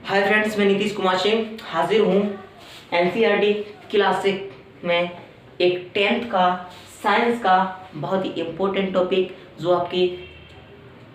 Hi friends, मैं नीतीश कुमार सिंह हाजिर हूँ एनसीईआरटी क्लासिक में एक 10th का साइंस का बहुत ही इम्पोर्टेंट टॉपिक जो आपकी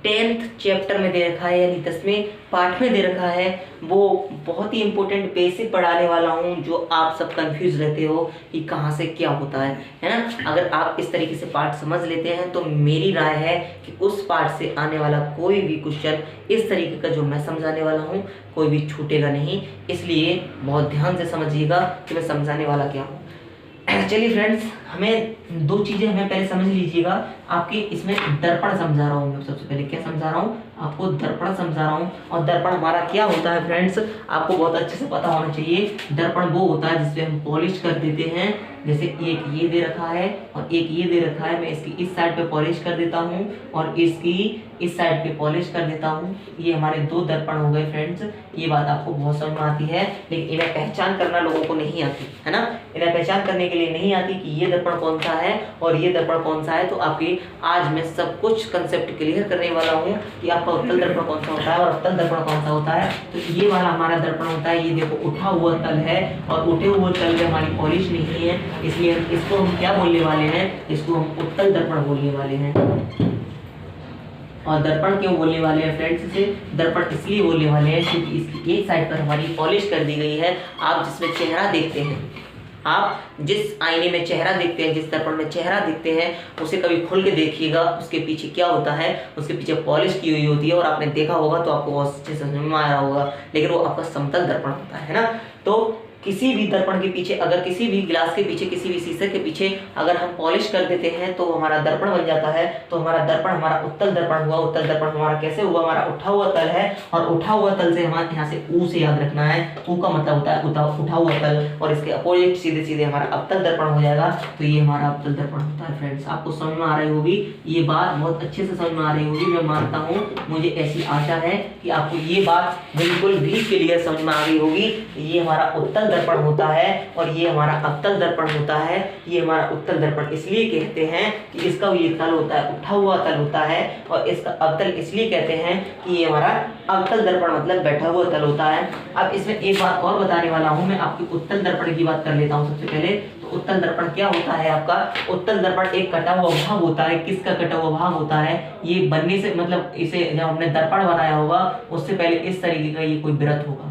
10th चैप्टर में दे रखा है यानी 10वें पार्ट में दे रखा है। वो बहुत ही इम्पोर्टेंट बेसिक पढ़ाने वाला हूँ जो आप सब कंफ्यूज रहते हो कि कहाँ से क्या होता है ना। अगर आप इस तरीके से पार्ट समझ लेते हैं तो मेरी राय है कि उस पार्ट से आने वाला कोई भी क्वेश्चन इस तरीके का जो मैं समझाने वाला हूँ कोई भी छूटेगा नहीं। इसलिए बहुत ध्यान से समझिएगा कि मैं समझाने वाला क्या हूँ। चलिए फ्रेंड्स, हमें दो चीजें हमें पहले समझ लीजिएगा। आपके इसमें दर्पण समझा रहा हूँ मैं। सबसे पहले क्या समझा रहा हूँ आपको? दर्पण समझा रहा हूँ। और दर्पण हमारा क्या होता है फ्रेंड्स, आपको बहुत अच्छे से पता होना चाहिए। दर्पण वो होता है जिसपे हम पॉलिश कर देते हैं। जैसे एक ये दे रखा है और एक ये दे रखा है, मैं इसकी इस साइड पे पॉलिश कर देता हूँ और इसकी इस साइड पे पॉलिश कर देता हूँ। ये हमारे दो दर्पण हो गए फ्रेंड्स। ये बात आपको बहुत समझ में आती है, लेकिन इन्हें पहचान करना लोगों को नहीं आती है ना। इन्हें पहचान करने के लिए नहीं आती कि ये दर्पण कौन सा है और ये दर्पण कौन सा है। तो आपकी आज मैं सब कुछ कंसेप्ट क्लियर करने वाला हूँ कि आपका उत्तल दर्पण कौन सा होता है और अवतल दर्पण कौन सा होता है। तो ये वाला हमारा दर्पण होता है। ये देखो उठा हुआ तल है और उठे हुए तल में हमारी पॉलिश नहीं है, इसलिए इसको हम क्या बोलने वाले हैं? इसको हम उत्तल दर्पण बोलने वाले हैं। और दर्पण क्यों बोलने वाले हैं फ्रेंड्स? इसे दर्पण इसलिए बोलने वाले हैं क्योंकि इसकी एक साइड पर हमारी पॉलिश कर दी गई है। आप जिसमें चेहरा देखते हैं, आप जिस आईने में चेहरा देखते हैं, जिस दर्पण में चेहरा देखते हैं, उसे कभी खोल के देखिएगा। उसके पीछे क्या होता है? उसके पीछे पॉलिश की हुई होती है और आपने देखा होगा तो आपको बहुत अच्छे से समझ में आया होगा। लेकिन वो आपका समतल दर्पण होता है ना। तो किसी भी दर्पण के पीछे, अगर किसी भी ग्लास के पीछे, किसी भी शीशे के पीछे अगर हम पॉलिश कर देते हैं तो हमारा दर्पण बन जाता है। तो हमारा दर्पण हमारा उत्तल दर्पण हुआ। उत्तल दर्पण हमारा कैसे हुआ? हमारा उठा हुआ तल है और उठा हुआ तल से हमारे यहाँ से ऊ से याद रखना है। ऊ का मतलब होता है उठा हुआ तल और इसके अपोजिट सीधे सीधे हमारा अवतल दर्पण हो जाएगा। तो ये हमारा अवतल दर्पण होता है फ्रेंड्स। आपको समझ में आ रही होगी, ये बात बहुत अच्छे से समझ में आ रही होगी, मैं मानता हूँ। मुझे ऐसी आशा है कि आपको ये बात बिल्कुल भी क्लियर समझ में आ गई होगी। ये हमारा उत्तल दर्पण होता है और ये हमारा अवतल दर्पण होता है। ये हमारा उत्तल दर्पण इसलिए कहते हैं कि इसका ये तल होता है उठा हुआ तल होता है और इसका अवतल इसलिए कहते हैं कि ये हमारा अवतल दर्पण मतलब बैठा हुआ तल होता है। अब इसमें एक बात और बताने वाला हूं मैं। आपकी उत्तल दर्पण की बात कर लेता हूं सबसे पहले। तो उत्तल दर्पण क्या होता है आपका? उत्तल दर्पण एक कटा हुआ भाग होता है। किसका कटा हुआ भाग होता है? ये बनने से मतलब इसे जब हमने दर्पण बनाया होगा उससे पहले इस तरीके का ये कोई वृत्त होगा।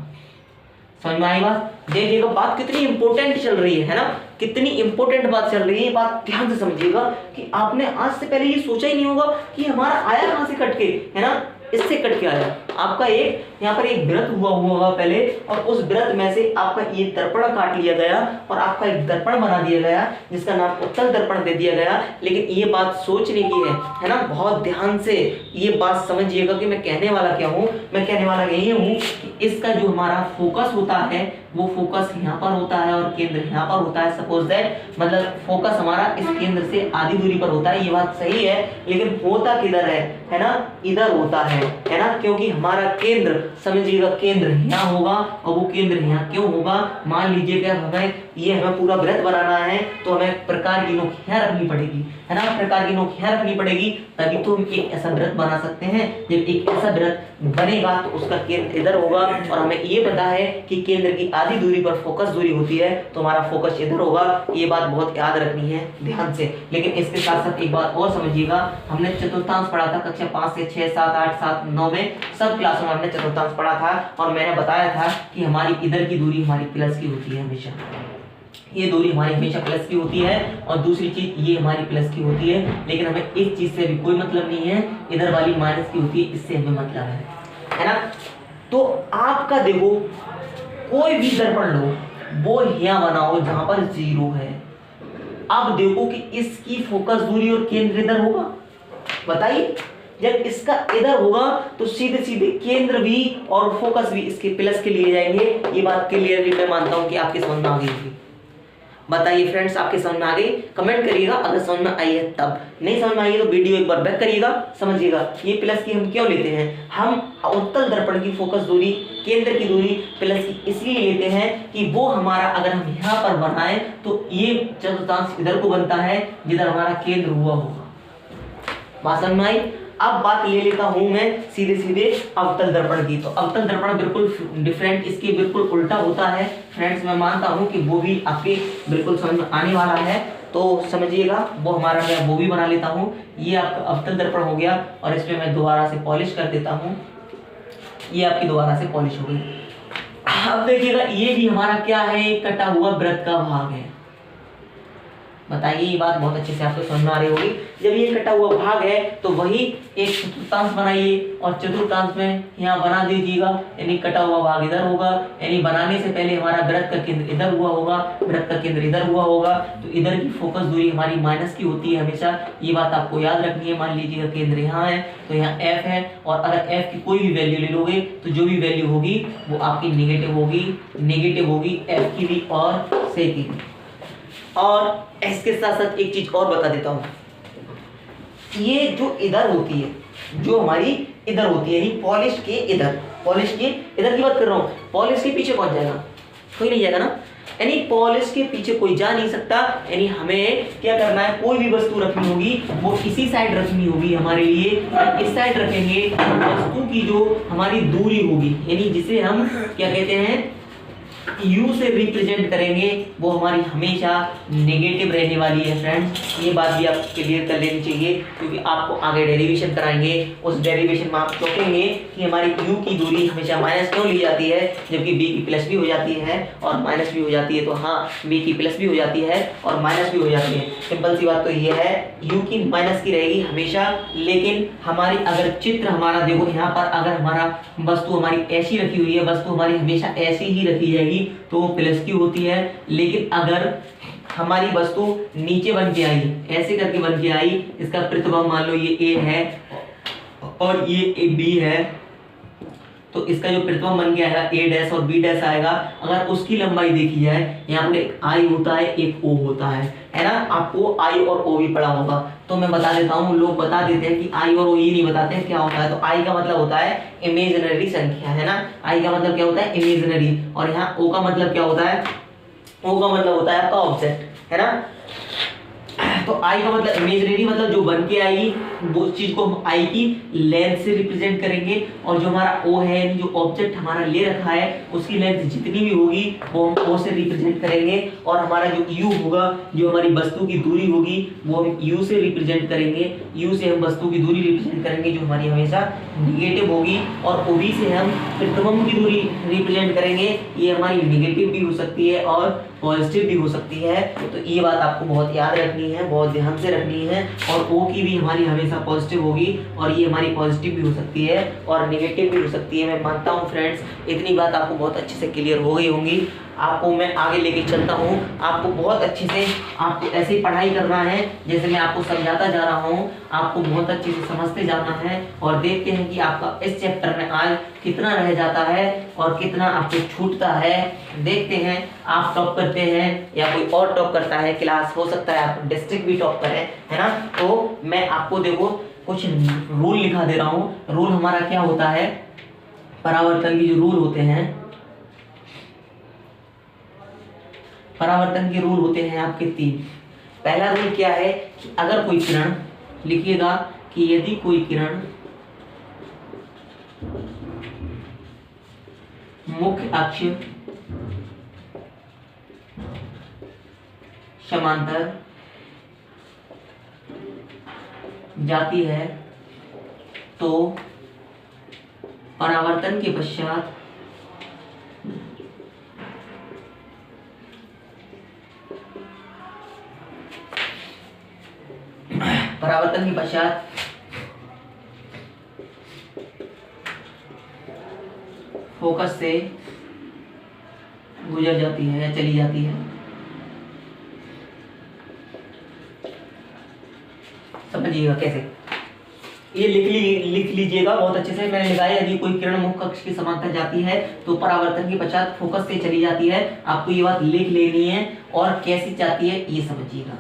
समझ में आई बात? देखिएगा बात कितनी इंपॉर्टेंट चल रही है ना, कितनी इंपॉर्टेंट बात चल रही है। बात ध्यान से समझिएगा कि आपने आज से पहले ये सोचा ही नहीं होगा कि हमारा आया कहां से कट के, है ना। इससे कट के आया। आपका एक यहाँ पर एक वृत्त हुआ होगा पहले और उस वृत्त में से आपका ये दर्पण काट लिया गया और आपका एक दर्पण बना दिया गया जिसका नाम उत्तल दर्पण दे दिया गया। लेकिन ये बात सोचने की है ना। बहुत ध्यान से ये बात समझिएगा कि मैं कहने वाला क्या हूँ। मैं कहने वाला यही हूँ कि इसका जो हमारा फोकस होता है वो फोकस यहाँ पर होता है और केंद्र यहाँ पर होता है। सपोज दैट मतलब फोकस हमारा इस केंद्र से आधी दूरी पर होता है। ये बात सही है, लेकिन होता किधर है ना? इधर होता है ना। क्योंकि हमारा केंद्र, समझिएगा, केंद्र यहाँ होगा और वो केंद्र यहाँ क्यों होगा? मान लीजिए कि हमें पूरा वृत्त बनाना है तो हमें प्रकार की नोक यहाँ रखनी पड़ेगी, है ना। प्रकार की नोक यहाँ रखनी पड़ेगी तभी तो हम एक ऐसा वृत्त बना सकते हैं। जब एक ऐसा वृत्त बनेगा तो उसका केंद्र इधर होगा और हमें ये पता है कि केंद्र की आधी दूरी पर फोकस दूरी होती है तो हमारा फोकस इधर होगा। ये बात बहुत याद रखनी है ध्यान से। लेकिन इसके साथ साथ एक बात और समझिएगा। हमने चतुर्थांश पढ़ा था कक्षा 5 से 6, 7, 8, 7, 9 में सब क्लासों में हमने चतुर्थांश पढ़ा था और मैंने बताया था कि हमारी इधर की दूरी हमारी प्लस की होती है हमेशा। ये दूरी हमारी हमेशा प्लस की होती है और दूसरी चीज ये हमारी प्लस की होती है। लेकिन हमें इस चीज से भी कोई मतलब नहीं है, इधर वाली माइनस की होती है, इससे हमें मतलब है ना। तो आपका देखो कोई भी दर्पण लो, वो यहाँ बनाओ जहां पर 0 है। अब देखो कि इसकी फोकस दूरी और केंद्र इधर होगा। बताइए, जब इसका इधर होगा तो सीधे सीधे केंद्र भी और फोकस भी इसके प्लस के लिए जाएंगे। ये बात क्लियरली मैं मानता हूं कि आपके समझ में आ गई होगी। बताइए फ्रेंड्स, आपके समझ में आ गई? कमेंट करिएगा अगर समझ में आई है तब। नहीं समझ में आई है तो वीडियो एक बार बैक करिएगा। समझिएगा ये प्लस की हम क्यों लेते हैं? हम उत्तल दर्पण की फोकस दूरी, केंद्र की दूरी प्लस की इसलिए लेते हैं कि वो हमारा अगर हम यहाँ पर बनाएं तो ये चतुर्थांश इधर को बनता है जिधर हमारा केंद्र हुआ होगा। बात समझ में आई? अब बात ले लेता हूं मैं सीधे सीधे अवतल दर्पण की। तो अवतल दर्पण बिल्कुल डिफरेंट, इसके बिल्कुल उल्टा होता है फ्रेंड्स। मैं मानता हूं कि वो भी आपके बिल्कुल समझ में आने वाला है, तो समझिएगा। वो हमारा मैं वो भी बना लेता हूं। ये आपका अवतल दर्पण हो गया और इसमें मैं दोबारा से पॉलिश कर देता हूं। ये आपकी दोबारा से पॉलिश हो गई। अब देखिएगा ये भी हमारा क्या है, एक कटा हुआ वृत्त का भाग है। बताइए, ये बात बहुत अच्छे से आपको समझ में आ रही होगी। जब ये कटा हुआ भाग है तो वही एक चतुर्थांश बनाइए और चतुर्थांश में यहाँ बना दीजिएगा, यानी कटा हुआ भाग इधर होगा। यानी बनाने से पहले हमारा वृत्त का केंद्र इधर हुआ होगा, वृत्त का केंद्र इधर हुआ होगा, तो इधर की फोकस दूरी हमारी माइनस की होती है हमेशा। ये बात आपको याद रखनी है। मान लीजिएगा केंद्र यहाँ है तो यहाँ F है, और अगर F की कोई भी वैल्यू ले लोगे तो जो भी वैल्यू होगी वो आपकी नेगेटिव होगी F की भी और से की भी। और इसके साथ साथ एक चीज और बता देता हूं, ये जो इधर होती है, जो हमारी इधर होती है, यानी पॉलिश के इधर की बात कर रहा हूं। पॉलिश के पीछे कौन जाएगा? कोई नहीं जाएगा ना। यानी पॉलिश के पीछे कोई जा नहीं सकता। यानी हमें क्या करना है, कोई भी वस्तु रखनी होगी वो इसी साइड रखनी होगी हमारे लिए। इस साइड रखेंगे, वस्तु की जो हमारी दूरी होगी, यानी जिसे हम क्या कहते हैं, U से रिप्रेजेंट करेंगे, वो हमारी हमेशा नेगेटिव रहने वाली है फ्रेंड्स। ये बात भी आप क्लियर कर लेनी चाहिए, क्योंकि आपको आगे डेरिवेशन कराएंगे। उस डेरिवेशन में आप चौंकेंगे कि हमारी U की दूरी हमेशा माइनस क्यों ली जाती है, जबकि B की प्लस भी हो जाती है और माइनस भी हो जाती है। तो हाँ, B की प्लस भी हो जाती है और माइनस भी हो जाती है। सिंपल सी बात तो ये है, U की माइनस की रहेगी हमेशा। लेकिन हमारी अगर चित्र हमारा देखो, यहाँ पर अगर हमारा वस्तु हमारी ऐसी रखी हुई है, वस्तु हमारी हमेशा ऐसी ही रखी जाएगी तो प्लस की होती है। लेकिन अगर हमारी वस्तु नीचे बन के आई, ऐसे करके बन के आई, इसका प्रतिबिंब मान लो ये A है और ये B है, तो इसका जो प्रतिबिंब बन के आएगा A डैश और B डैश आएगा। अगर उसकी लंबाई देखी जाए, यहाँ पर एक I होता है, एक O होता है ना। आपको I और O भी पढ़ा होगा, तो मैं बता देता हूँ। लोग बता देते हैं कि I और O ये नहीं बताते हैं क्या होता है। तो I का मतलब होता है इमेजिनरी संख्या, है ना। I का मतलब क्या होता है, इमेजिनरी। और यहाँ O का मतलब क्या होता है, O का मतलब होता है आपका ऑब्जेक्ट, है ना। तो I का मतलब इमेजिनरी, मतलब जो बन के आएगी वो चीज को हम I की लेंथ से रिप्रेजेंट करेंगे। और जो हमारा O है, जो ऑब्जेक्ट हमारा ले रखा है, उसकी लेंथ जितनी भी होगी वो हम O से रिप्रेजेंट करेंगे। और हमारा जो U होगा, जो हमारी वस्तु की दूरी होगी, वो हम U से रिप्रेजेंट करेंगे। U से हम वस्तु की दूरी रिप्रेजेंट करेंगे, जो हमारी हमेशा निगेटिव होगी। और OB से हम प्रतिबिंब की दूरी रिप्रेजेंट करेंगे। ये हमारी निगेटिव भी हो सकती है और पॉजिटिव भी हो सकती है। तो ये बात आपको बहुत याद रखनी है, बहुत ध्यान से रखनी है। और O की भी हमारी हमेशा पॉजिटिव होगी, और ये हमारी पॉजिटिव भी हो सकती है और नेगेटिव भी हो सकती है। मैं मानता हूँ फ्रेंड्स, इतनी बात आपको बहुत अच्छे से क्लियर हो गई होंगी। आपको मैं आगे लेके चलता हूँ। आपको बहुत अच्छे से आपको ऐसे ही पढ़ाई करना है, जैसे मैं आपको समझाता जा रहा हूँ। आपको बहुत अच्छे से समझते जाना है। और देखते हैं कि आपका इस चैप्टर में आज कितना रह जाता है और कितना आपको छूटता है। देखते हैं आप टॉप करते हैं या कोई और टॉप करता है क्लास। हो सकता है आप डिस्ट्रिक्ट भी टॉप करें, है ना। तो मैं आपको देखो कुछ रूल लिखा दे रहा हूँ। रूल हमारा क्या होता है, परावर्तन के जो रूल होते हैं, परावर्तन के रूल होते हैं आपके 3। पहला रूल क्या है कि अगर कोई किरण, लिखिएगा कि यदि कोई किरण मुख्य अक्ष समांतर जाती है तो परावर्तन के पश्चात फोकस से गुजर जाती है या चली जाती है। समझिएगा कैसे, ये लिख लीजिएगा बहुत अच्छे से। मैंने लिखा है, यदि कोई किरण मुख्य अक्ष के समांतर जाती है तो परावर्तन के पश्चात फोकस से चली जाती है। आपको ये बात लिख लेनी है। और कैसी जाती है ये समझिएगा।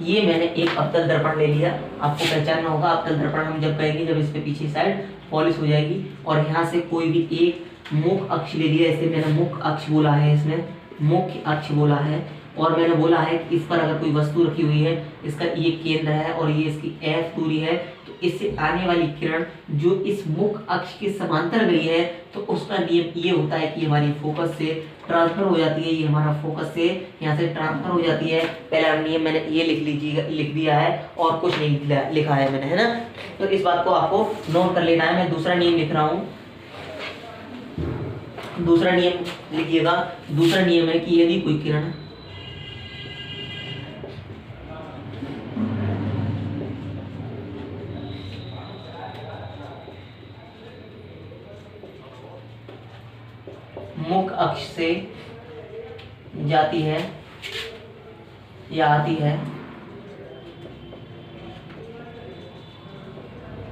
ये मैंने एक अवतल दर्पण ले लिया, आपको पहचानना होगा। अवतल दर्पण हम जब कहेंगे जब इस पे पीछे साइड पॉलिश हो जाएगी। और यहाँ से कोई भी एक मुख्य अक्ष ले लिया, ऐसे मैंने मुख्य अक्ष बोला है, इसमें मुख्य अक्ष बोला है। और मैंने बोला है कि इस पर अगर कोई वस्तु रखी हुई है, इसका ये केंद्र है और ये इसकी F दूरी है, तो इससे आने वाली किरण जो इस मुख्य अक्ष के समांतर गई है तो उसका नियम ये होता है कि हमारी फोकस से ट्रांसफर हो जाती है। ये हमारा फोकस से यहाँ से ट्रांसफर हो जाती है। पहला नियम मैंने ये लिख दिया है और कुछ नहीं लिखा है मैंने, है ना। तो इस बात को आपको नोट कर लेना है। मैं दूसरा नियम लिख रहा हूँ। दूसरा नियम लिखिएगा। दूसरा नियम है कि यदि कोई किरण मुख्य अक्ष से जाती है या आती है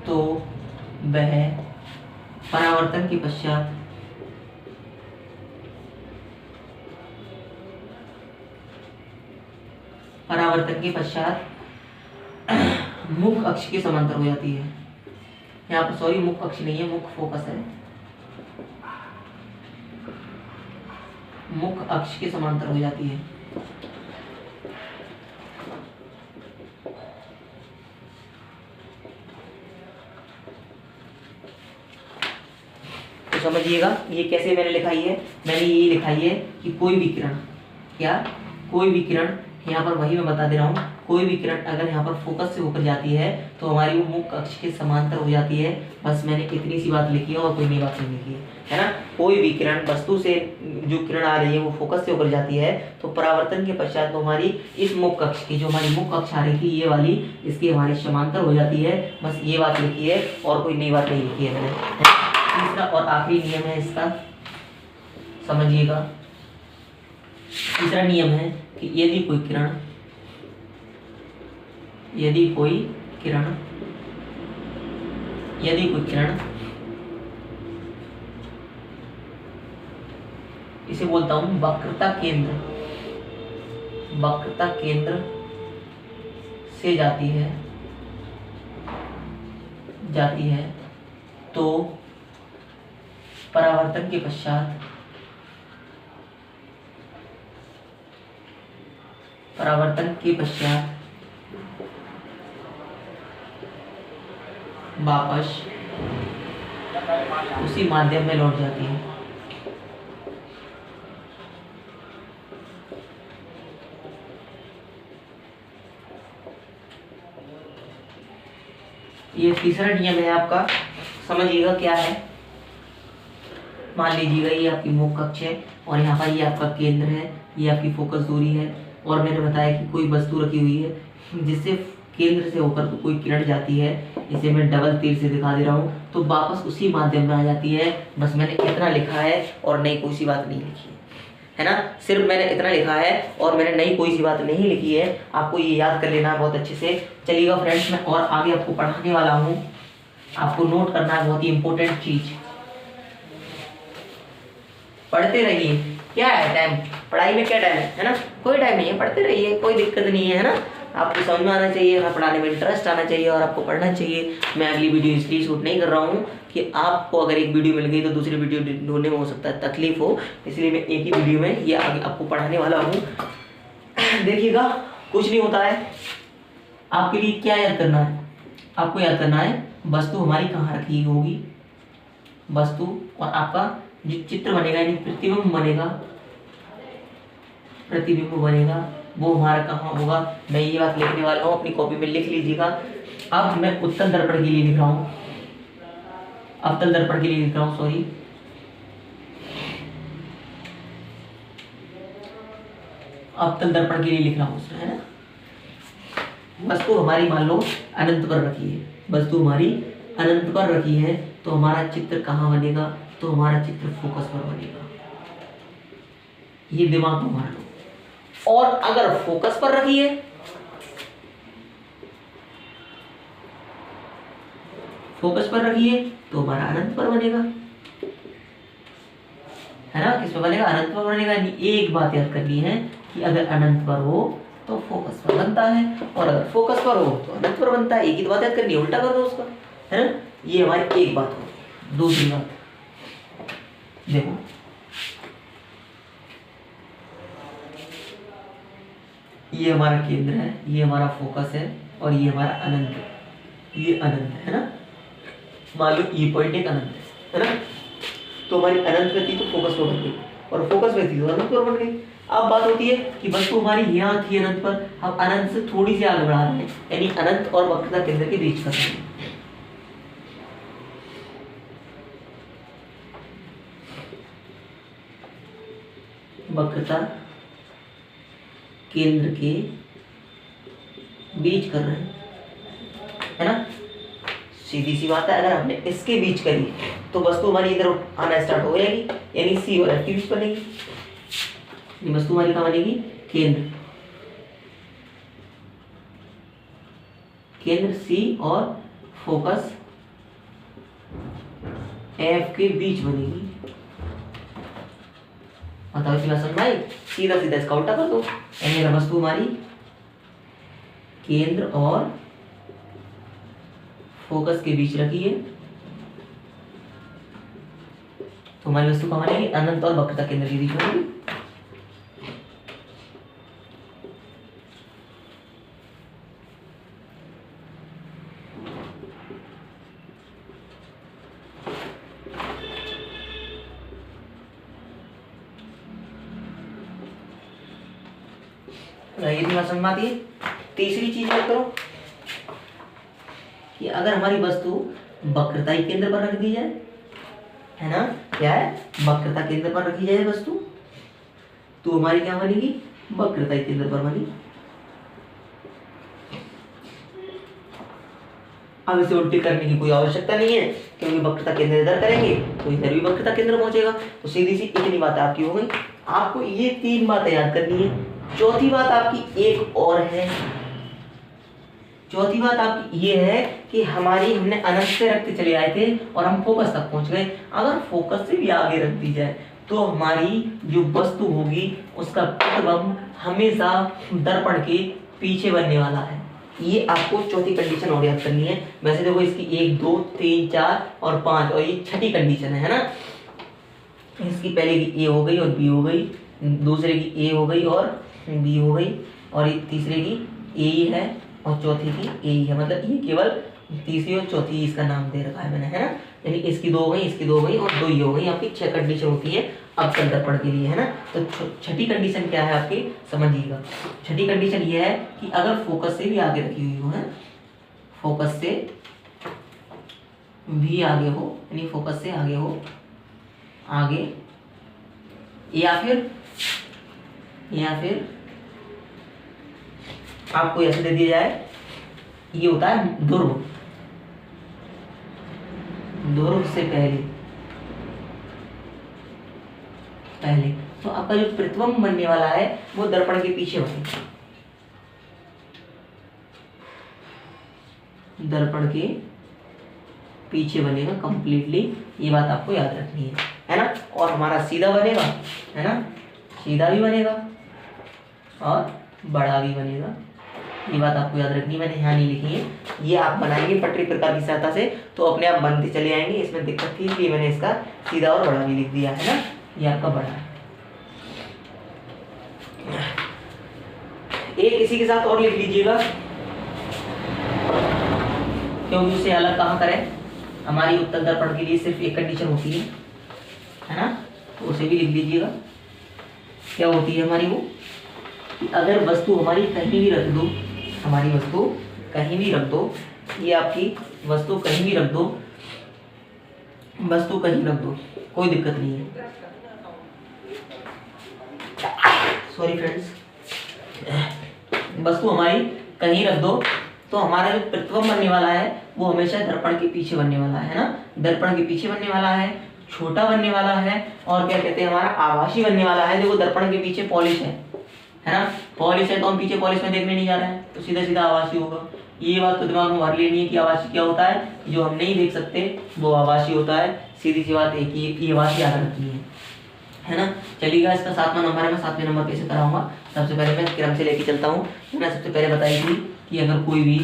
तो वह परावर्तन के पश्चात मुख्य अक्ष के समांतर हो जाती है। यहाँ पर सॉरी, मुख्य अक्ष नहीं है, मुख्य फोकस है। मुख्य अक्ष के समांतर हो जाती है। तो समझिएगा ये कैसे मैंने लिखाई है। मैंने ये लिखाई है कि कोई भी किरण, क्या कोई भी किरण, यहाँ पर वही मैं बता दे रहा हूँ, कोई भी किरण अगर यहाँ पर फोकस से होकर जाती है तो हमारी वो मुख्य अक्ष के समांतर हो जाती है। बस मैंने इतनी सी बात लिखी है और कोई नई बात नहीं लिखी है ना। कोई भी किरण वस्तु से जो किरण आ रही है वो फोकस से होकर जाती है तो परावर्तन के पश्चात वो हमारी इस मुख्य अक्ष की, जो हमारी मुख्य अक्ष आ रही थी ये वाली, इसकी हमारी समांतर हो जाती है। बस ये बात लिखी है और कोई नई बात नहीं लिखी है मैंने। तीसरा और आखिरी नियम है इसका, समझिएगा। तीसरा नियम है कि यदि कोई किरण इसे बोलता हूं वक्रता केंद्र से जाती है तो परावर्तन के पश्चात वापस उसी माध्यम में लौट जाती है। ये तीसरा नियम है आपका, समझिएगा क्या है। मान लीजिएगा ये आपकी मुख्य अक्ष है और यहाँ पर ये आपका केंद्र है, ये आपकी फोकस दूरी है और मैंने बताया कि कोई वस्तु रखी हुई है जिससे केंद्र से होकर तो कोई किरण जाती है, इसे मैं डबल तीर से दिखा दे रहा हूँ, तो वापस उसी माध्यम में आ जाती है। बस मैंने इतना लिखा है और नई कोई सी बात नहीं लिखी है ना। सिर्फ मैंने इतना लिखा है और मैंने नई कोई सी बात नहीं लिखी है। आपको ये याद कर लेना है बहुत अच्छे से। चलिएगा फ्रेंड्स, मैं और आगे आपको पढ़ाने वाला हूँ। आपको नोट करना है बहुत ही इंपॉर्टेंट चीज। पढ़ते रहिए। क्या है टाइम, पढ़ाई में क्या टाइम है ना, कोई टाइम नहीं है, पढ़ते रहिए, कोई दिक्कत नहीं है ना। आपको समझ में आना चाहिए, हमें पढ़ाने में इंटरेस्ट आना चाहिए और आपको पढ़ना चाहिए। मैं अगली वीडियो इसलिए शूट नहीं कर रहा हूँ कि आपको अगर एक वीडियो मिल गई तो दूसरी वीडियो ढूंढने में हो सकता है तकलीफ हो, इसलिए मैं एक ही वीडियो में ये आगे आपको पढ़ाने वाला हूँ। देखिएगा, कुछ नहीं होता है। आपके लिए क्या याद करना है, आपको याद करना है वस्तु हमारी कहाँ रखी होगी, वस्तु और आपका जो चित्र बनेगा यानी प्रतिबिंब बनेगा वो हमारा कहाँ होगा। मैं ये बात लिखने वाला हूँ, अपनी कॉपी में लिख लीजिएगा। अब मैं उत्तल दर्पण के लिए लिख रहा हूँ, अवतल दर्पण के लिए लिख रहा हूँ, सॉरी। अवतल दर्पण के लिए लिख रहा हूँ, है ना। वस्तु हमारी मान लो अनंत पर रखी है, वस्तु हमारी अनंत पर रखी है तो हमारा चित्र कहाँ बनेगा, तो हमारा चित्र फोकस पर बनेगा। ये दिमाग में मार लो। और अगर फोकस पर रखी है, फोकस पर रखी है तो हमारा अनंत पर बनेगा, है ना। किस पर बनेगा, अनंत पर बनेगा। एक बात याद करनी है कि अगर अनंत पर हो तो फोकस पर बनता है और अगर फोकस पर हो तो अनंत पर बनता है। एक ही बात याद करनी है, उल्टा कर दो उसका, है ना। ये हमारी एक बात हो। दूसरी बात देखो, ये हमारा केंद्र है, ये हमारा फोकस है, और ये हमारा अनंत है, ये अनंत है ना। मान लो ये पॉइंट एक अनंत है ना। तो हमारी अनंत गति तो फोकस पर बन गई, और फोकस गति तो अनंत पर बन गई। अब बात होती है कि वस्तु हमारी यहाँ थी अनंत पर, हम अनंत से थोड़ी सी आगे बढ़ा रहे हैं, यानी अनंत और वक्रता केंद्र के बीच कर रहे हैं। वक्रता केंद्र के बीच कर रहे हैं, है ना। सीधी सी बात है, अगर हमने इसके बीच करी तो वस्तु हमारी इधर आना स्टार्ट हो जाएगी, यानी सी और एफ के बीच बनेगी। वस्तु हमारी कहाँ बनेगी? केंद्र, केंद्र सी और फोकस एफ के बीच बनेगी। बताओ इसी बात समझ आई? सीधा सीधा इसका उल्टा कर दो, यानी अगर वस्तु हमारी केंद्र और फोकस के बीच रखी है तो हमारी वस्तु कहाँ बनेगी? अनंत और वक्रता केंद्र के बीच बनेगी। ये बात समझ में आती है। तीसरी चीज बात करो कि अगर हमारी वस्तु वक्रता केंद्र पर रख दी जाए, है ना, क्या है, वक्रता केंद्र पर रखी जाए वस्तु, तो हमारी क्या बनेगी? वक्रता केंद्र पर बनी। अब इसे उल्टी करने की कोई आवश्यकता नहीं है, क्योंकि वक्रता केंद्र इधर करेंगे तो इधर भी वक्रता केंद्र पहुंचेगा। तो सीधी सी इतनी बात आपकी हो गई। आपको ये 3 बातें याद करनी है। चौथी बात आपकी एक और है। चौथी बात आपकी ये है कि हमने अनंत से रखते चले आए थे और हम फोकस तक पहुंच गए। अगर फोकस से भी आगे रख दी जाए तो हमारी जो वस्तु होगी उसका प्रतिबिंब हमेशा दर्पण के पीछे बनने वाला है। ये आपको चौथी कंडीशन और याद करनी है। वैसे देखो इसकी 1 2 3 4 और 5 और ये छठी कंडीशन है ना। इसकी पहले की ए हो गई और बी हो गई, दूसरे की ए हो गई और बी हो गई, और तीसरे की ए ही है और चौथी की ए ही है। मतलब ये केवल तीसरी और चौथी इसका नाम दे रखा है मैंने, है ना। यानी इसकी 2 हो गई, इसकी 2 हो गई और 2 ही हो गई। आपकी 6 कंडीशन होती है अवतल दर्पण के लिए, है ना। तो छठी कंडीशन क्या है आपकी, समझिएगा। छठी कंडीशन ये है कि अगर फोकस से भी आगे रखी हुई हो, है, फोकस से भी आगे हो, यानी फोकस से आगे हो, आगे, या फिर आपको ऐसे दे दिया जाए, ये होता है ध्रुव, ध्रुव से पहले तो आपका जो प्रतिबिंब बनने वाला है वो दर्पण के पीछे बनेगा, दर्पण के पीछे बनेगा कंप्लीटली। ये बात आपको याद रखनी है ना। और हमारा सीधा बनेगा, है ना, सीधा भी बनेगा और बड़ा भी बनेगा। ये बात आपको याद रखनी है, मैंने यहाँ नहीं लिखी है, ये आप बनाएंगे पटरी प्रकार की सहायता से तो अपने आप बनते चले आएंगे। इसमें दिक्कत थी इसलिए मैंने इसका सीधा और बड़ा भी लिख दिया, है ना। ये आपका बड़ा है। एक इसी के साथ और लिख लीजिएगा, क्योंकि उसे अलग कहाँ करें। हमारी उत्तल दर्पण के लिए सिर्फ एक कंडीशन होती है ना, तो उसे भी लिख लीजिएगा। क्या होती है हमारी वो, कि अगर वस्तु हमारी कहीं भी रख दो, हमारी वस्तु कहीं भी रख दो, ये आपकी वस्तु कहीं भी रख दो, वस्तु कहीं रख दो, कोई दिक्कत नहीं है। सॉरी फ्रेंड्स, वस्तु हमारी कहीं रख दो तो हमारा जो प्रतिबिंब बनने वाला है वो हमेशा दर्पण के पीछे बनने वाला है ना। दर्पण के पीछे बनने वाला है, छोटा बनने वाला है, और क्या कहते हैं, हमारा आभासी बनने वाला है। देखो दर्पण के पीछे पॉलिश है ना, पॉलिश है तो हम पीछे पॉलिश में देखने नहीं जा रहे हैं, तो सीधा सीधा आभासी होगा। ये बात तो दिमाग में भर लेनी है कि आभासी क्या होता है, जो हम नहीं देख सकते वो आभासी होता है। सीधी सी बात है कि ये आभासी याद रखनी है ना। चलिएगा, इसका 7वां नंबर है, मैं 7वें नंबर कैसे कराऊंगा। सबसे पहले मैं क्रम से लेके चलता हूँ। मैं सबसे पहले बताई थी कि अगर कोई भी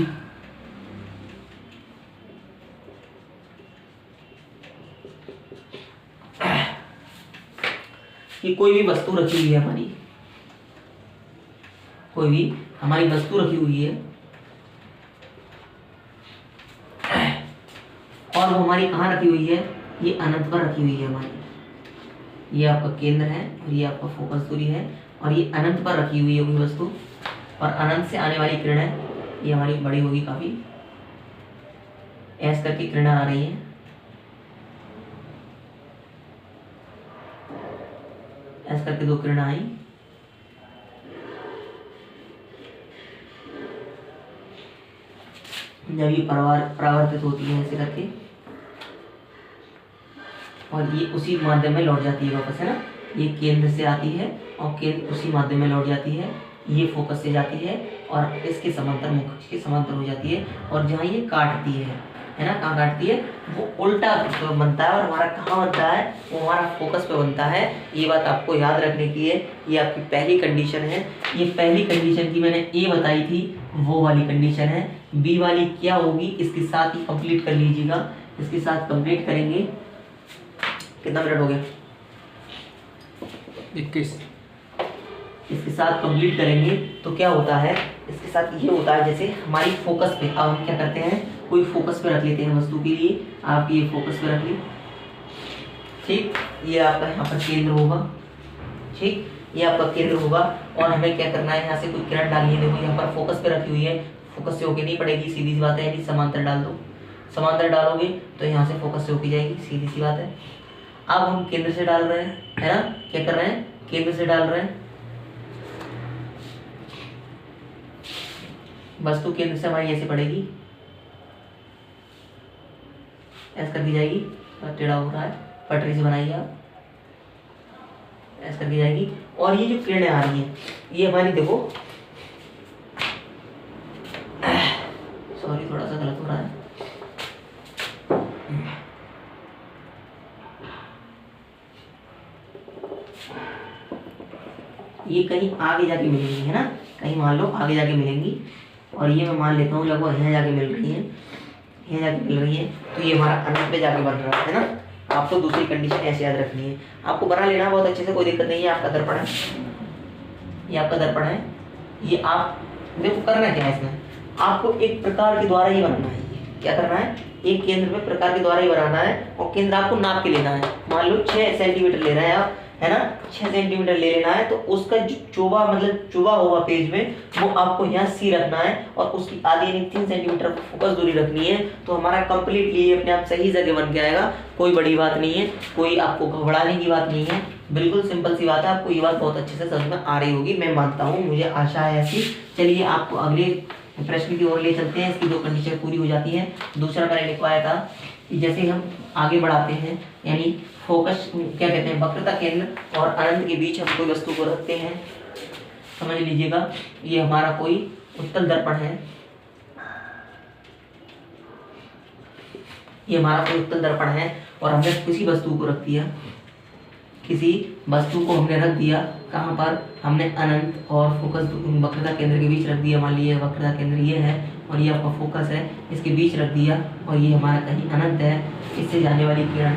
वस्तु रखी हुई है हमारी, कोई भी हमारी वस्तु रखी हुई है और वो हमारी कहाँ रखी हुई है, ये अनंत पर रखी हुई है हमारी। ये आपका केंद्र है और ये आपका फोकस दूरी है और ये अनंत पर रखी हुई है कोई वस्तु, और अनंत से आने वाली किरणें ये हमारी बड़ी होगी काफी, ऐस करके किरणें आ रही हैं, ऐस करके 2 किरणें आई, जब ये परावर्तित होती है ऐसे करके और ये उसी माध्यम में लौट जाती है वापस, है ना। ये केंद्र से आती है और केंद्र उसी माध्यम में लौट जाती है, ये फोकस से जाती है और इसके समांतर, मुख्य अक्ष के समांतर हो जाती है, और जहाँ ये काटती है ना, कहाँ काटती है, वो उल्टा बनता है और हमारा कहाँ बनता है, वो हमारा फोकस पे बनता है। ये बात आपको याद रखने की है। ये आपकी पहली कंडीशन है। ये पहली कंडीशन की मैंने ए बताई थी, वो वाली कंडीशन है। बी वाली क्या होगी, इसके साथ ही कंप्लीट कर लीजिएगा। इसके साथ कंप्लीट करेंगे, कितना मिनट हो गया, 21। इसके साथ कंप्लीट करेंगे तो क्या होता है, इसके साथ ये होता है, जैसे हमारी फोकस पे, अब हम क्या करते हैं, कोई फोकस पे रख लेते हैं वस्तु के लिए। आप ये फोकस पे रख ली, ठीक, ये आपका यहाँ पर केंद्र होगा, ठीक, ये आपका केंद्र होगा, और हमें क्या करना है, यहाँ से कोई किरण डालनी है। देखो यहाँ पर फोकस पे रखी हुई है, फोकस से होके नहीं पड़ेगी, सीधी सी बात है, यानी समांतर डाल दो। समांतर डालोगे तो यहाँ से फोकस से होके जाएगी, सीधी सी बात है। अब हम केंद्र से डाल रहे हैं, है ना, क्या कर रहे हैं, केंद्र से डाल रहे हैं, वस्तु केंद्र से हमारी ऐसे पड़ेगी, ऐसे कर दी जाएगी, टेढ़ा हो रहा है, पटरी से बनाइए आप, ऐसे कर दी जाएगी। और ये जो किरणें आ रही हैं, ये हमारी, देखो सॉरी थोड़ा सा गलत हो रहा है, ये कहीं आगे जाके मिलेंगी, है ना, कहीं मान लो आगे जाके मिलेंगी, और ये मैं मान लेता हूँ लगभग यहाँ जाके मिल रही है, यहाँ जाके मिल रही है, तो ये हमारा अनंत पे जाके बन रहा है ना। आपको दूसरी कंडीशन ऐसे याद रखनी है, आपको बना लेना बहुत अच्छे से, कोई दिक्कत नहीं है। आपका दर्पण है, ये आपका दर्पण है, ये आप देखो करना क्या है इसमें, आपको एक प्रकार के द्वारा ही बनाना है। क्या करना है, एक केंद्र में प्रकार के द्वारा ही बनाना है, और केंद्र आपको नाप के लेना है। मान लो 6 सेंटीमीटर ले रहे हैं आप, है ना, 6 सेंटीमीटर ले लेना है, तो उसका जो चोबा, मतलब चोबा होगा पेज में, वो आपको यहाँ सी रखना है, और उसकी आधी यानी 3 सेंटीमीटर फोकस दूरी रखनी है। तो हमारा कंप्लीटली अपने आप सही जगह बन के आएगा, कोई बड़ी बात नहीं है, कोई आपको घबराने की बात नहीं है, बिल्कुल सिंपल सी बात है। आपको ये बात बहुत अच्छे से समझ में आ रही होगी, मैं मानता हूँ, मुझे आशा है ऐसी। चलिए आपको अगले प्रश्न की ओर ले चलते हैं। इसकी 2 कंडीशन पूरी हो जाती है। दूसरा मैंने लिखवाया था कि जैसे हम आगे बढ़ाते हैं, यानी फोकस क्या कहते हैं, वक्रता केंद्र और अनंत के बीच हम कोई वस्तु को रखते हैं। समझ लीजिएगा, ये हमारा कोई उत्तल दर्पण है, ये हमारा कोई उत्तल दर्पण है, और हमने किसी वस्तु को रख दिया, किसी वस्तु को हमने रख दिया, कहाँ पर, हमने अनंत और फोकस वक्रता केंद्र के बीच रख दिया। मान लीजिए वक्रता केंद्र ये है और ये आपका फोकस है, इसके बीच रख दिया, और ये हमारा कहीं अनंत है। इससे जाने वाली किरण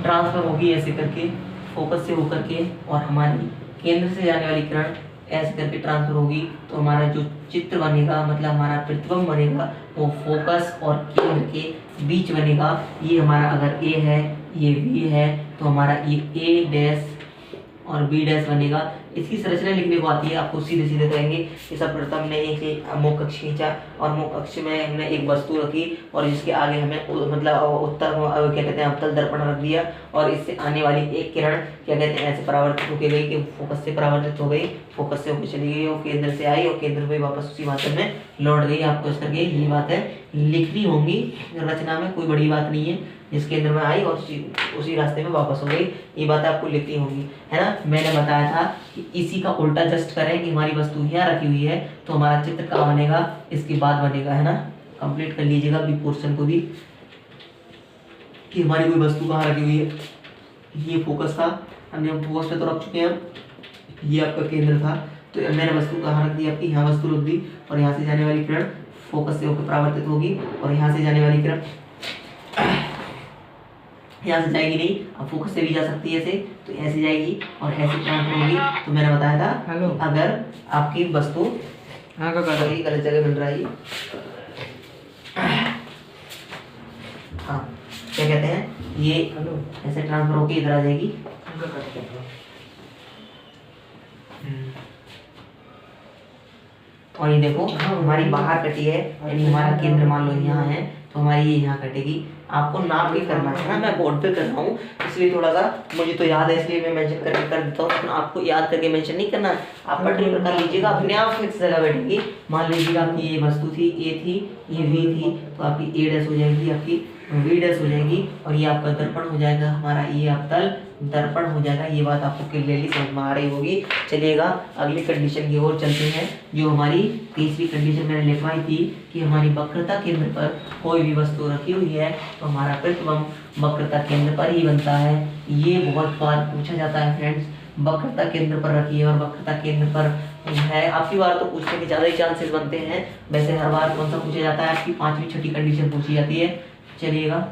ट्रांसफर होगी ऐसे करके फोकस से होकर के, और हमारी केंद्र से जाने वाली किरण ऐसे करके ट्रांसफर होगी। तो हमारा जो चित्र बनेगा, मतलब हमारा प्रतिबिंब बनेगा, वो फोकस और केंद्र के बीच बनेगा। ये हमारा अगर ए है, ये बी है, तो हमारा ये ए डैश और बी डैश बनेगा। इसकी संरचना लिखने को आती है, आपको सीधे सीधे कहेंगे कि सर्वप्रथम हमने एक मुख अक्ष खींचा, और मुख अक्ष में हमने एक वस्तु रखी, और जिसके आगे हमें मतलब उत्तर क्या कहते हैं, अवतल दर्पण रख दिया, और इससे आने वाली एक किरण क्या कहते हैं, ऐसे परावर्तित होकर गई कि फोकस से परावर्तित हो गई, फोकस से होकर चली गई, और केंद्र से आई और केंद्र पे वापस उसी माध्यम में लौट गई। आपको इस करके ये बात है लिखनी होगी रचना में, कोई बड़ी बात नहीं है, जिस केंद्र में आई और उसी रास्ते में वापस हो गई, ये बात आपको लिखनी होगी, है ना। मैंने बताया था कि इसी का उल्टा जस्ट करें कि हमारी वस्तु यहाँ रखी हुई है, तो हमारा चित्र कहाँ बनेगा, इसके बाद बनेगा, है ना। कंप्लीट कर लीजिएगा बी पोर्शन को भी, कि हमारी कोई वस्तु कहाँ रखी हुई है। ये फोकस था, हमने फोकस पे तो रख चुके हैं, ये आपका केंद्र था, तो मैंने वस्तु कहाँ रख दी, आपकी यहाँ वस्तु रख दी, और यहाँ से जाने वाली किरण फोकस से होकर परावर्तित होगी, और यहाँ से जाने वाली किरण यहाँ से जाएगी नहीं, अब फोकस से भी जा सकती है ऐसे, तो ऐसे जाएगी और ऐसे ट्रांसफर होगी। तो मैंने बताया था कि अगर आपकी वस्तु गलत जगह मिल रहा है, हाँ क्या कहते हैं, ये ऐसे ट्रांसफर होके इधर आ जाएगी। और ये देखो हमारी बाहर कटी है, यानी हमारा केंद्र मान लो यहाँ है, तो हमारी ये यहाँ कटेगी। आपको नाप के करना है ना, मैं बोर्ड पे कर रहा हूँ इसलिए थोड़ा सा मुझे तो याद है इसलिए मैं मेंशन करके कर देता हूँ, लेकिन आपको याद करके मेंशन नहीं करना है। आप पटरी पर कर लीजिएगा, अपने आप फिक्स जगह बैठेगी। मान लीजिएगा आपकी ये वस्तु थी, ए थी, ये बी थी, तो आपकी ए डैश हो जाएगी, आपकी वी डैश हो जाएगी, और ये आपका दर्पण हो जाएगा, हमारा ये अवतल दर्पण हो जाएगा। ये बात आपको क्लियरली समझ में आ रही होगी। चलिएगा अगली कंडीशन की ओर चलते हैं, जो हमारी तीसरी कंडीशन मैंने लिखवाई थी कि हमारी वक्रता केंद्र पर कोई भी वस्तु रखी हुई है तो हमारा प्रतिबिंब वक्रता केंद्र पर ही बनता है। ये बहुत बार पूछा जाता है फ्रेंड्स, वक्रता केंद्र पर रखी है और वक्रता केंद्र पर है। आपकी बार तो पूछने के ज़्यादा ही चांसेस बनते हैं, वैसे हर बार कौन सा पूछा जाता है, आपकी 5वीं 6ठी कंडीशन पूछी जाती है। चलिएगा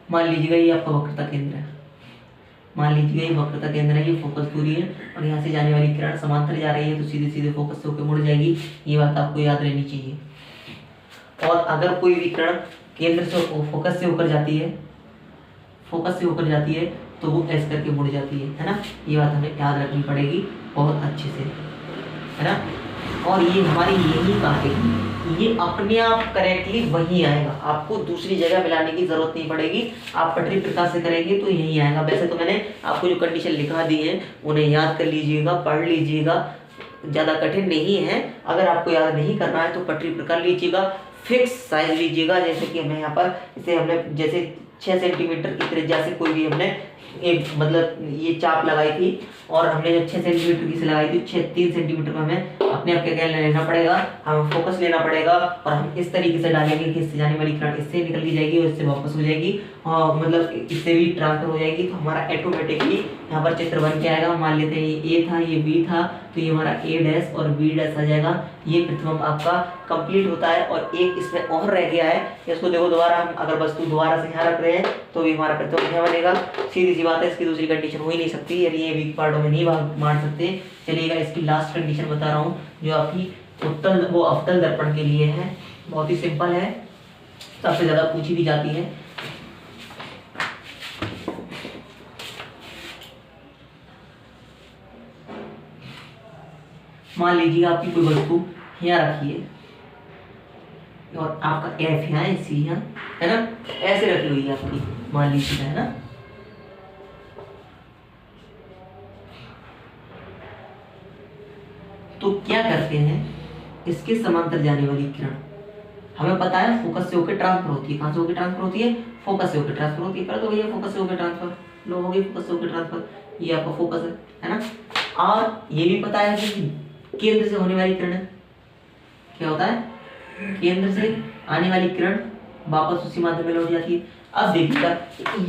मान लीजिएगा ये आपका वक्रता केंद्र है, मान लीजिएगा ये वक्रता केंद्र है, ये फोकस दूरी है, और यहाँ से जाने वाली किरण समांतर जा रही है तो सीधे सीधे फोकस से होकर मुड़ जाएगी। ये बात आपको याद रहनी चाहिए। और अगर कोई भी किरण केंद्र से फोकस से होकर जाती है, फोकस से होकर जाती है तो वो ऐसे करके मुड़ जाती है ना। ये बात हमें याद रखनी पड़ेगी बहुत अच्छे से, है ना। और ये हमारी यही काटेगी, ये अपने आप करेक्टली वहीं आएगा, आपको दूसरी जगह मिलाने की जरूरत नहीं पड़ेगी। आप पटरी प्रकार से करेंगे तो यहीं आएगा। वैसे तो मैंने आपको जो कंडीशन लिखा दी है उन्हें याद कर लीजिएगा, पढ़ लीजिएगा, ज़्यादा कठिन नहीं है। अगर आपको याद नहीं करना है तो पटरी प्रकार लीजिएगा, फिक्स साइज लीजिएगा। जैसे कि हमें यहाँ पर इसे हमने जैसे 6 सेंटीमीटर की त्रिज्या से कोई भी हमने एक मतलब ये चाप लगाई थी, और हमने जब 6 सेंटीमीटर की से लगाई थी, 3 सेंटीमीटर में हमें अपने आप क्या लेना पड़ेगा, हमें फोकस लेना पड़ेगा, और हम इस तरीके से डालेंगे कि इससे जाने वाली किरण इससे निकल के जाएगी और इससे वापस हो जाएगी, और मतलब इससे भी ट्रांसफर हो जाएगी। तो हमारा ऑटोमेटिकली यहाँ पर चित्र बन के आएगा। मान लेते हैं ये ए था, ये बी था, तो ये हमारा ए डैश और बी डैश आ जाएगा। ये प्रतिबिंब आपका कंप्लीट होता है। और एक इसमें और रह गया है, इसको देखो दोबारा, हम अगर वस्तु दोबारा से यहाँ रख रहे हैं तो भी हमारा प्रतिबिंब यहाँ बनेगा। सीधी सी बात है, इसकी दूसरी कंडीशन हो ही नहीं सकती, यानी ये वीक पार्टों में नहीं बांट सकते। चलिएगा इसकी लास्ट कंडीशन बता रहा हूँ, जो आपकी अवतल दर्पण के लिए है। बहुत ही सिंपल है, सबसे ज्यादा पूछी भी जाती है। मान लीजिए आपकी कोई वस्तु यहाँ रखी है और आपका एफ यहाँ है, सी यहाँ है ना, ऐसे रखी हुई है आपकी, मान लीजिए, है ना। तो क्या करते हैं, इसके समांतर जाने वाली किरण हमें पता है फोकस से होकर ट्रांसफर होती है। कहाँ से होकर ट्रांसफर होती है? फोकस से होकर ट्रांसफर होती है। कर दो भैया फोकस से होकर ट्रांसफर, लो हो गई फोकस से होकर ट्रांसफर, ये आपका फोकस है ना। और ये भी पता है कि केंद्र से होने वाली किरण क्या होता है, केंद्र से आने वाली किरण वापस उसी माध्यम में लौट जाती है। अब देखिएगा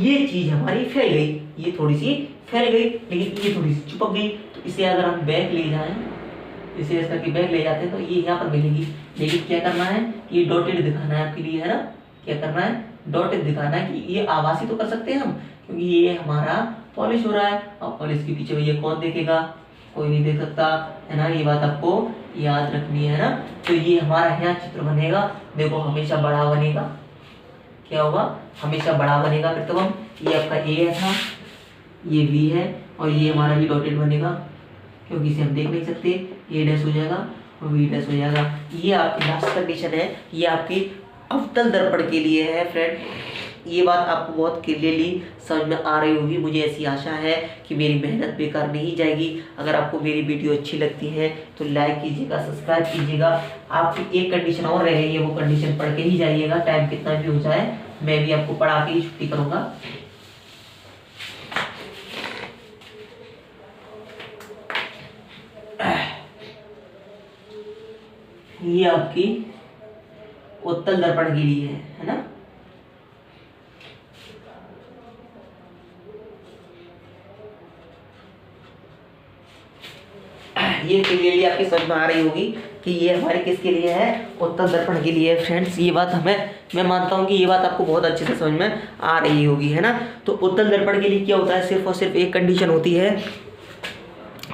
ये चीज हमारी फैल गई, ये थोड़ी सी फैल गई, लेकिन ये थोड़ी सी चिपक गई। तो इसे अगर हम बैक ले जाएं, इसे इस करके बैक ले जाते हैं तो ये यहाँ पर मिलेगी। लेकिन क्या करना है, ये डॉटेड दिखाना है आपके लिए, है ना। क्या करना है, डॉटेड दिखाना है कि ये आभासी तो कर सकते हैं हम, क्योंकि ये हमारा पॉलिश हो रहा है। और पॉलिश के पीछे भैया कौन देखेगा, कोई नहीं देख सकता, है ना। ये बात आपको याद रखनी है ना। तो ये हमारा यहाँ चित्र बनेगा, देखो हमेशा बड़ा बनेगा। क्या होगा, हमेशा बड़ा बनेगा प्रतिबिंब। ये आपका ए था, ये बी है, और ये हमारा भी डॉटेड बनेगा, क्योंकि इसे हम देख नहीं सकते। ए डैश हो जाएगा और बी डैश हो जाएगा। ये आपकी लास्ट कंडीशन है, ये आपकी अवतल दर्पण के लिए है फ्रेंड। ये बात आपको बहुत क्लियरली समझ में आ रही होगी। मुझे ऐसी आशा है कि मेरी मेहनत बेकार नहीं जाएगी। अगर आपको मेरी वीडियो अच्छी लगती है तो लाइक कीजिएगा, सब्सक्राइब कीजिएगा। आपकी एक कंडीशन और रह गई है, वो कंडीशन पढ़ के ही जाइएगा, टाइम कितना भी हो जाए, मैं भी आपको पढ़ा के ही छुट्टी करूँगा। ये आपकी उत्तल दर्पण के लिए है ना। ये क्लियरली आपकी समझ में आ रही होगी। कि ये हमारे किसके लिए है, उत्तल दर्पण के लिए फ्रेंड्स। ये बात मैं मानता हूँ कि ये बात आपको बहुत अच्छे से समझ में आ रही होगी, है ना। तो उत्तल दर्पण के लिए क्या होता है, सिर्फ और सिर्फ एक कंडीशन होती है,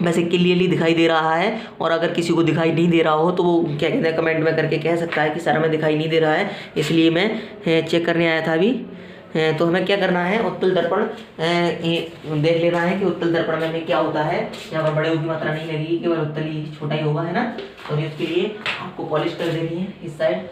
वैसे क्लियरली दिखाई दे रहा है, और अगर किसी को दिखाई नहीं दे रहा हो तो वो क्या कहते हैं कमेंट में करके कह सकता है कि सर हमें दिखाई नहीं दे रहा है, इसलिए मैं चेक करने आया था अभी। तो हमें क्या करना है, उत्तल दर्पण देख लेना है कि उत्तल दर्पण में क्या होता है। यहाँ पर बड़े की मात्रा नहीं लगेगी, केवल उत्तल ही छोटा ही होगा, है ना। और इसके लिए आपको पॉलिश कर देनी है इस साइड।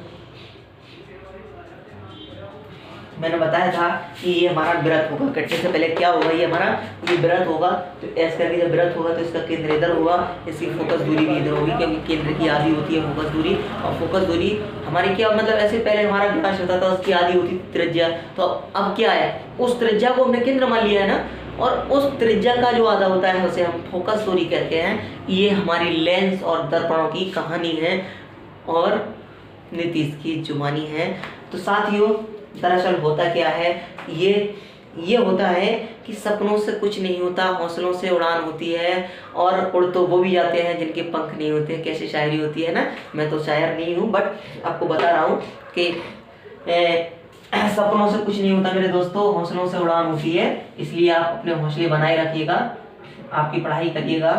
मैंने बताया था कि ये हमारा वृत्त होगा, कटने से पहले क्या होगा, ये हमारा ये वृत्त होगा। तो ऐसे करके जब वृत्त होगा तो इसका केंद्र इधर होगा, इसकी फोकस दूरी भी इधर होगी, क्योंकि केंद्र की आधी होती है फोकस दूरी। और फोकस दूरी हमारी क्या मतलब, ऐसे पहले हमारा व्यास होता था उसकी आधी होती थी त्रिज्या, तो अब क्या है, उस त्रिज्या को हमने केंद्र मान लिया है ना, और उस त्रिज्या का जो आधा होता है उसे हम फोकस दूरी कहते हैं। ये हमारी लेंस और दर्पणों की कहानी है और नीतीश की जुबानी है। तो साथियों दरअसल होता क्या है, ये होता है कि सपनों से कुछ नहीं होता, हौसलों से उड़ान होती है। और उड़ तो वो भी जाते हैं जिनके पंख नहीं होते, कैसे शायरी होती है ना। मैं तो शायर नहीं हूँ, बट आपको बता रहा हूँ कि सपनों से कुछ नहीं होता मेरे दोस्तों, हौसलों से उड़ान होती है। इसलिए आप अपने हौसले बनाए रखिएगा, आपकी पढ़ाई करिएगा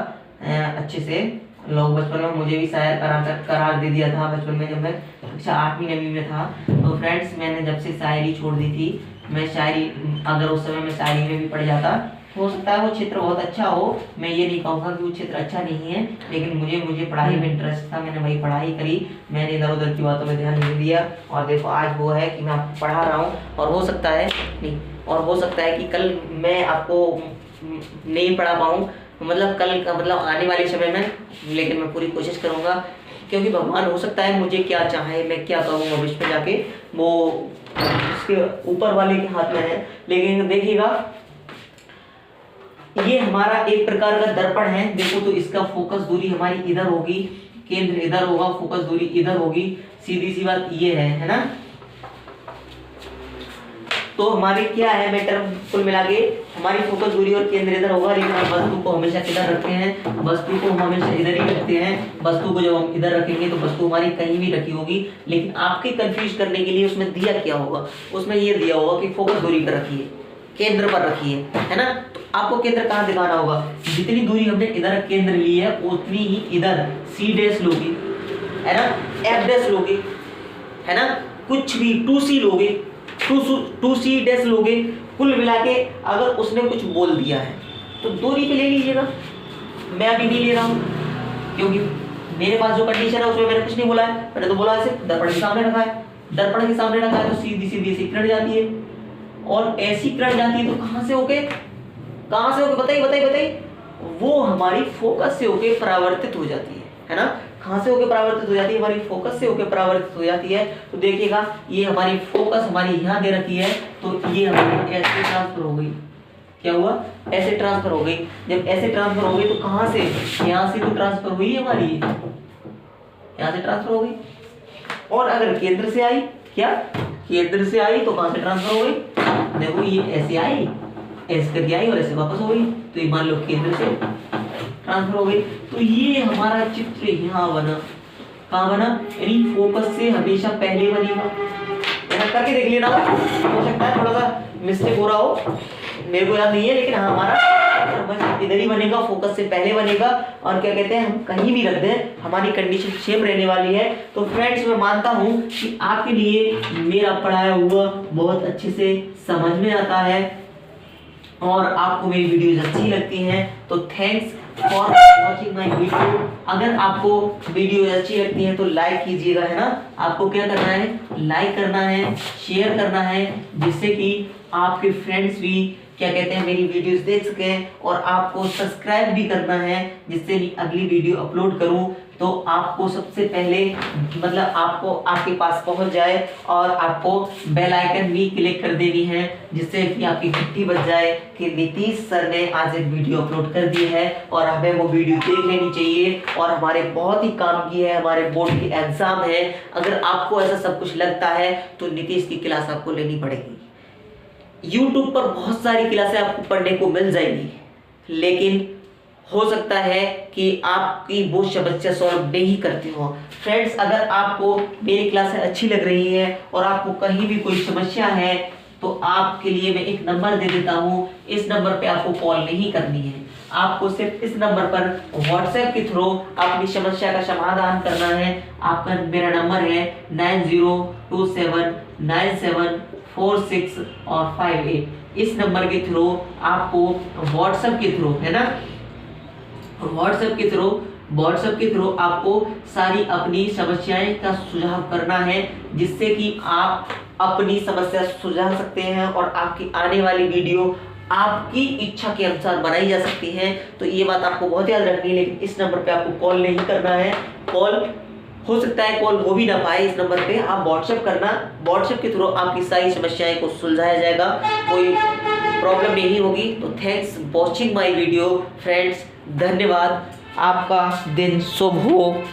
अच्छे से। लोग बचपन में मुझे भी शायर करार दे दिया था बचपन में, जब मैं कक्षा 8वीं 9वीं में था। तो फ्रेंड्स मैंने जब से शायरी छोड़ दी थी, मैं शायरी अगर उस समय मैं शायरी में भी पढ़ जाता, हो सकता है वो क्षेत्र बहुत अच्छा हो, मैं ये नहीं कहूँगा कि वो क्षेत्र अच्छा नहीं है, लेकिन मुझे पढ़ाई में इंटरेस्ट था, मैंने वही पढ़ाई करी, मैंने इधर उधर की बातों में ध्यान नहीं दिया। और देखो आज वो है कि मैं आपको पढ़ा रहा हूँ, और हो सकता है कि कल मैं आपको नहीं पढ़ा पाऊँ, मतलब कल का मतलब आने वाले समय में, लेकिन मैं पूरी कोशिश करूंगा, क्योंकि भगवान हो सकता है मुझे क्या चाहे, मैं क्या करूँ भविष्य में जाके, वो उसके ऊपर वाले के हाथ में है। लेकिन देखिएगा ये हमारा एक प्रकार का दर्पण है, देखो तो इसका फोकस दूरी हमारी इधर होगी, केंद्र इधर होगा, फोकस दूरी इधर होगी, सीधी सी बात ये है ना। तो हमारी क्या है मैटर, कुल मिला के हमारी फोकस दूरी और केंद्र इधर होगा, लेकिन हम वस्तु को हमेशा किधर रखते हैं, वस्तु को हम हमेशा इधर ही रखते हैं। वस्तु को जब हम इधर रखेंगे तो वस्तु हमारी कहीं भी रखी होगी, लेकिन आपके कंफ्यूज करने के लिए उसमें दिया क्या होगा, उसमें ये दिया होगा कि फोकस दूरी पर रखिए, केंद्र पर रखिए, है ना। तो आपको केंद्र कहाँ दिखाना होगा, जितनी दूरी हमने इधर केंद्र ली है उतनी ही इधर सी डैश लोगे, है ना, एफ डैश लोगे, है ना, कुछ भी 2C लोगे, 2C डैश लोगे। कुल मिला के अगर उसने कुछ बोल दिया है तो दूरी पे ले लीजिएगा, मैं अभी नहीं ले रहा हूँ, क्योंकि मेरे पास जो कंडीशन है उसमें मैंने कुछ नहीं बोला है, मैंने तो बोला है सिर्फ दर्पण के सामने रखा है। दर्पण के सामने रखा है तो सीधी सीधी ऐसी किरण जाती है, और ऐसी किरण जाती है तो कहाँ से होके बताइए, वो हमारी फोकस से होके परावर्तित हो जाती है ना। कहाँ से होके परावर्तित हो जाती है, हमारी फोकस से होके परावर्तित हो जाती है। तो देखिएगा ये हमारी फोकस हमारी यहाँ दे रखी है, तो ये हमारी ऐसे ट्रांसफर हो गई, क्या हुआ, ऐसे ट्रांसफर हो गई। जब ऐसे ट्रांसफर हो गई तो कहाँ से, यहाँ से तो ट्रांसफर हुई हमारी, यहाँ से ट्रांसफर हो गई। और अगर केंद्र से आई, क्या केंद्र से आई तो कहाँ से ट्रांसफर हो गई, देखो ये ऐसे आई, ऐसे करके आई और ऐसे वापस हो गई, तो ये मान लो केंद्र से ट्रांसफर हो गई। तो ये हमारा चित्र यहाँ बना, कहाँ बना, यानी फोकस से हमेशा पहले बनेगा, करके देख लेना, हो सकता है थोड़ा सा मिस्टेक हो रहा हो, मेरे को याद नहीं है, लेकिन हाँ हमारा इधर ही बनेगा, फोकस से पहले बनेगा। और क्या कहते हैं, हम कहीं भी रख दें हमारी कंडीशन सेम रहने वाली है। तो फ्रेंड्स मैं मानता हूँ कि आपके लिए मेरा पढ़ाया हुआ बहुत अच्छे से समझ में आता है और आपको मेरी वीडियोज अच्छी लगती हैं, तो thanks for watching my video. अगर आपको वीडियो अच्छी लगती है तो लाइक कीजिएगा, है ना। आपको क्या करना है, लाइक करना है, शेयर करना है, जिससे कि आपके फ्रेंड्स भी क्या कहते हैं मेरी वीडियोस देख सकें, और आपको सब्सक्राइब भी करना है, जिससे अगली वीडियो अपलोड करूं तो आपको सबसे पहले मतलब आपको आपके पास पहुंच जाए, और आपको बेल आइकन भी क्लिक कर देनी है, जिससे कि आपकी घंटी बज जाए कि नीतीश सर ने आज एक वीडियो अपलोड कर दी है, और हमें वो वीडियो देख लेनी चाहिए। और हमारे बहुत ही काम की है, हमारे बोर्ड की एग्जाम है। अगर आपको ऐसा सब कुछ लगता है तो नीतीश की क्लास आपको लेनी पड़ेगी। YouTube पर बहुत सारी क्लासें आपको पढ़ने को मिल जाएगी, लेकिन हो सकता है कि आपकी वो समस्या सॉल्व नहीं करते हो। फ्रेंड्स, अगर आपको मेरी क्लासें अच्छी लग रही है और आपको कहीं भी कोई समस्या है तो आपके लिए मैं एक नंबर दे देता हूँ। इस नंबर पे आपको कॉल नहीं करनी है, आपको सिर्फ इस नंबर पर व्हाट्सएप के थ्रू अपनी समस्या का समाधान करना है। आपका मेरा नंबर है 90279746 और 58। इस नंबर के थ्रू आपको व्हाट्सएप के थ्रू, है ना, व्हाट्सएप के थ्रू आपको सारी अपनी समस्याएं का सुझाव करना है, जिससे कि आप अपनी समस्या सुलझा सकते हैं और आपकी आने वाली वीडियो आपकी इच्छा के अनुसार बनाई जा सकती है। तो ये बात आपको बहुत याद रखनी है। लेकिन इस नंबर पे आपको कॉल नहीं करना है। कॉल हो सकता है कॉल हो भी ना पाए इस नंबर पे, आप व्हाट्सएप करना। व्हाट्सएप के थ्रू आपकी सारी समस्याएं को सुलझाया जाएगा, कोई प्रॉब्लम नहीं होगी। तो thanks watching my video friends, धन्यवाद। आपका दिन शुभ हो।